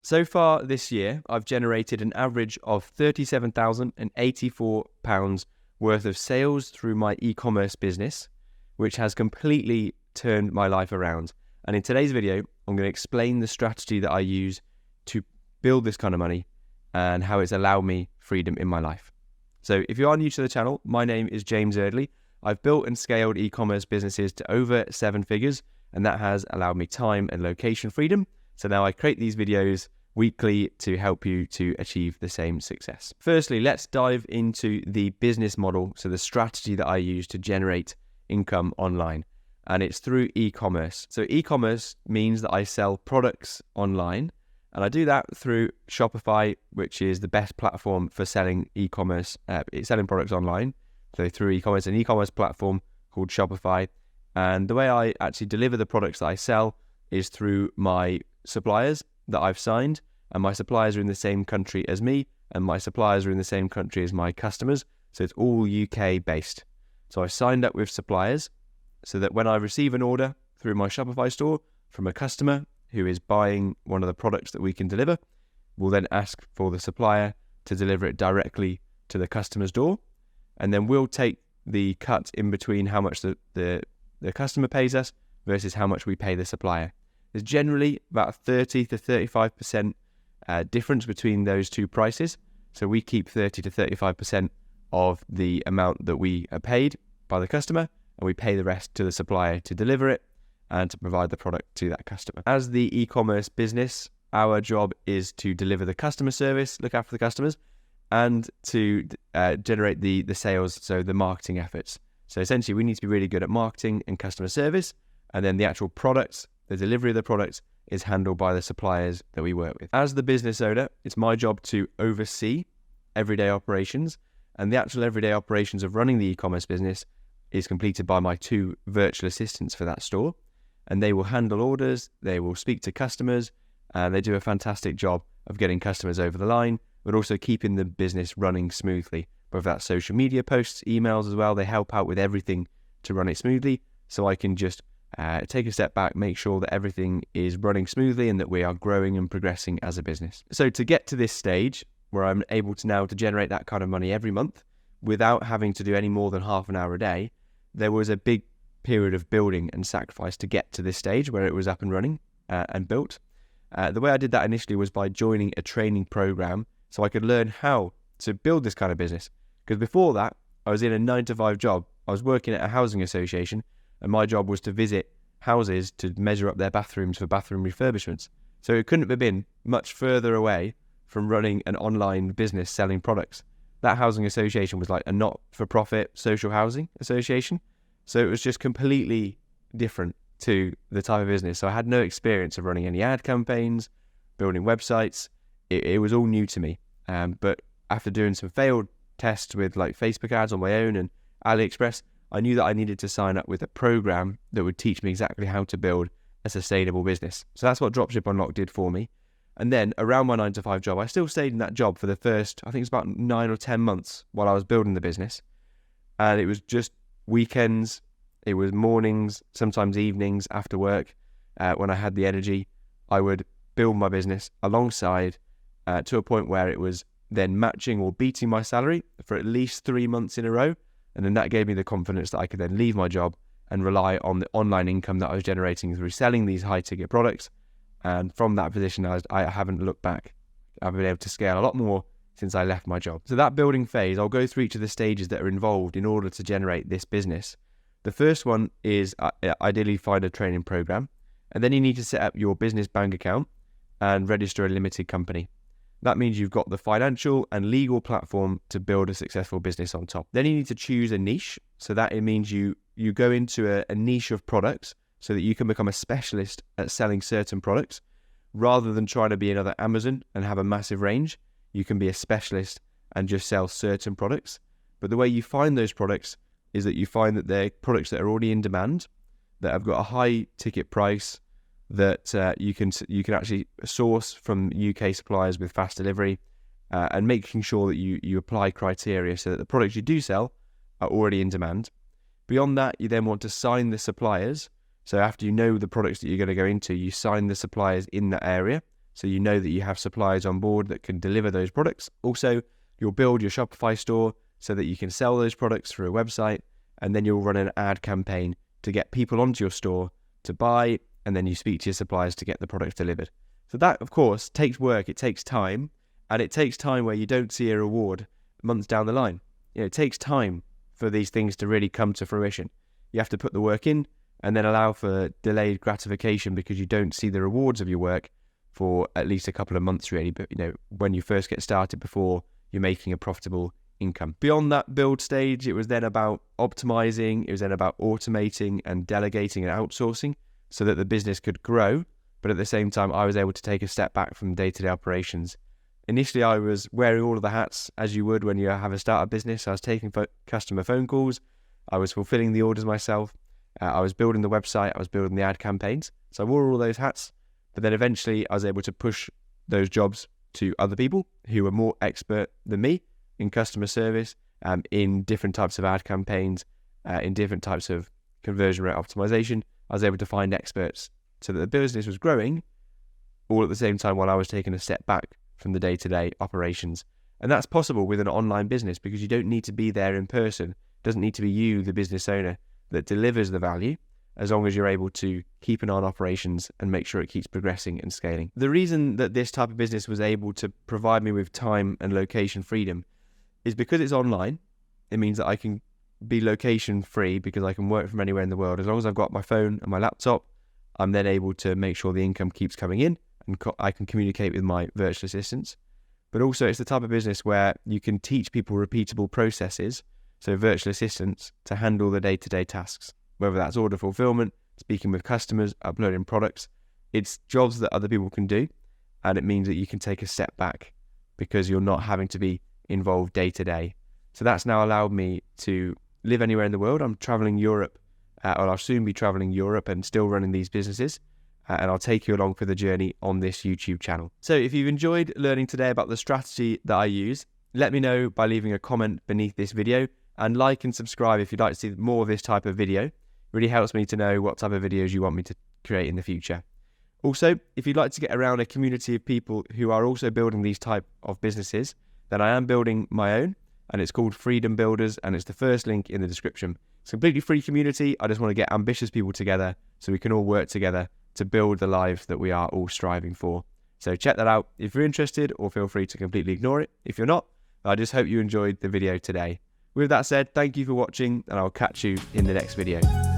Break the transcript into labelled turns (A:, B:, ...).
A: So far this year, I've generated an average of £37,084 worth of sales through my e-commerce business, which has completely turned my life around. And in today's video, I'm going to explain the strategy that I use to build this kind of money and how it's allowed me freedom in my life. So if you are new to the channel, my name is James Eardley. I've built and scaled e-commerce businesses to over 7 figures, and that has allowed me time and location freedom. So now I create these videos weekly to help you to achieve the same success. Firstly, let's dive into the business model, so the strategy that I use to generate income online, and it's through e-commerce. So e-commerce means that I sell products online, and I do that through Shopify, which is the best platform for selling e-commerce, selling products online. So through e-commerce, an e-commerce platform called Shopify. And the way I actually deliver the products that I sell is through my suppliers that I've signed, and my suppliers are in the same country as me, and my suppliers are in the same country as my customers. So it's all UK based. So I signed up with suppliers so that when I receive an order through my Shopify store from a customer who is buying one of the products that we can deliver, we'll then ask for the supplier to deliver it directly to the customer's door. And then we'll take the cut in between how much the customer pays us versus how much we pay the supplier. There's generally about a 30 to 35% difference between those two prices. So we keep 30 to 35% of the amount that we are paid by the customer, and we pay the rest to the supplier to deliver it and to provide the product to that customer. As the e-commerce business, our job is to deliver the customer service, look after the customers, and to generate the sales, so the marketing efforts. So essentially, we need to be really good at marketing and customer service, and then the actual products, the delivery of the products, is handled by the suppliers that we work with. As the business owner, it's my job to oversee everyday operations, and the actual everyday operations of running the e-commerce business is completed by my 2 virtual assistants for that store, and they will handle orders, they will speak to customers, and they do a fantastic job of getting customers over the line, but also keeping the business running smoothly, whether that's social media posts, emails as well. They help out with everything to run it smoothly, so I can just take a step back, make sure that everything is running smoothly and that we are growing and progressing as a business. So to get to this stage where I'm able to now to generate that kind of money every month without having to do any more than half an hour a day, there was a big period of building and sacrifice to get to this stage where it was up and running and built. The way I did that initially was by joining a training program so I could learn how to build this kind of business. Because before that, I was in a 9-to-5 job. I was working at a housing association, and my job was to visit houses to measure up their bathrooms for bathroom refurbishments. So it couldn't have been much further away from running an online business selling products. That housing association was like a not-for-profit social housing association. So it was just completely different to the type of business. So I had no experience of running any ad campaigns, building websites. It was all new to me. But after doing some failed tests with like Facebook ads on my own and AliExpress, I knew that I needed to sign up with a program that would teach me exactly how to build a sustainable business. So that's what Dropship Unlocked did for me. And then around my 9-to-5 job, I still stayed in that job for the first, I think it's about 9 or 10 months while I was building the business. And it was just weekends, it was mornings, sometimes evenings after work. When I had the energy, I would build my business alongside to a point where it was then matching or beating my salary for at least 3 months in a row. And then that gave me the confidence that I could then leave my job and rely on the online income that I was generating through selling these high-ticket products. And from that position, I haven't looked back. I've been able to scale a lot more since I left my job. So that building phase, I'll go through each of the stages that are involved in order to generate this business. The first one is ideally find a training program, and then you need to set up your business bank account and register a limited company. That means you've got the financial and legal platform to build a successful business on top. Then you need to choose a niche. So that it means you go into a niche of products so that you can become a specialist at selling certain products. Rather than trying to be another Amazon and have a massive range, you can be a specialist and just sell certain products. But the way you find those products is that you find that they're products that are already in demand, that have got a high ticket price, that you can actually source from UK suppliers with fast delivery, and making sure that you apply criteria so that the products you do sell are already in demand. Beyond that, you then want to sign the suppliers. So after you know the products that you're going to go into, you sign the suppliers in that area so you know that you have suppliers on board that can deliver those products. Also, you'll build your Shopify store so that you can sell those products through a website, and then you'll run an ad campaign to get people onto your store to buy, and then you speak to your suppliers to get the products delivered. So that, of course, takes work, it takes time, and it takes time where you don't see a reward months down the line. It takes time for these things to really come to fruition. You have to put the work in and then allow for delayed gratification because you don't see the rewards of your work for at least a couple of months really, but when you first get started before you're making a profitable income. Beyond that build stage, it was then about optimizing, it was then about automating and delegating and outsourcing so that the business could grow, but at the same time I was able to take a step back from day-to-day operations. Initially I was wearing all of the hats as you would when you have a startup business. I was taking customer phone calls, I was fulfilling the orders myself, I was building the website, I was building the ad campaigns. So I wore all those hats, but then eventually I was able to push those jobs to other people who were more expert than me in customer service, in different types of ad campaigns, in different types of conversion rate optimization. I was able to find experts so that the business was growing all at the same time while I was taking a step back from the day-to-day operations. And that's possible with an online business because you don't need to be there in person. It doesn't need to be you, the business owner, that delivers the value, as long as you're able to keep an eye on operations and make sure it keeps progressing and scaling. The reason that this type of business was able to provide me with time and location freedom is because it's online. It means that I can be location free because I can work from anywhere in the world. As long as I've got my phone and my laptop, I'm then able to make sure the income keeps coming in and I can communicate with my virtual assistants. But also it's the type of business where you can teach people repeatable processes, so virtual assistants, to handle the day-to-day tasks, whether that's order fulfillment, speaking with customers, uploading products. It's jobs that other people can do, and it means that you can take a step back because you're not having to be involved day to day. So that's now allowed me to live anywhere in the world. I'm traveling Europe, or I'll soon be traveling Europe and still running these businesses. And I'll take you along for the journey on this YouTube channel. So if you've enjoyed learning today about the strategy that I use, let me know by leaving a comment beneath this video, and like and subscribe if you'd like to see more of this type of video. It really helps me to know what type of videos you want me to create in the future. Also, if you'd like to get around a community of people who are also building these type of businesses, then I am building my own, and it's called Freedom Builders, and it's the first link in the description. It's a completely free community. I just want to get ambitious people together so we can all work together to build the lives that we are all striving for. So check that out if you're interested, or feel free to completely ignore it if you're not. I just hope you enjoyed the video today. With that said, thank you for watching, and I'll catch you in the next video.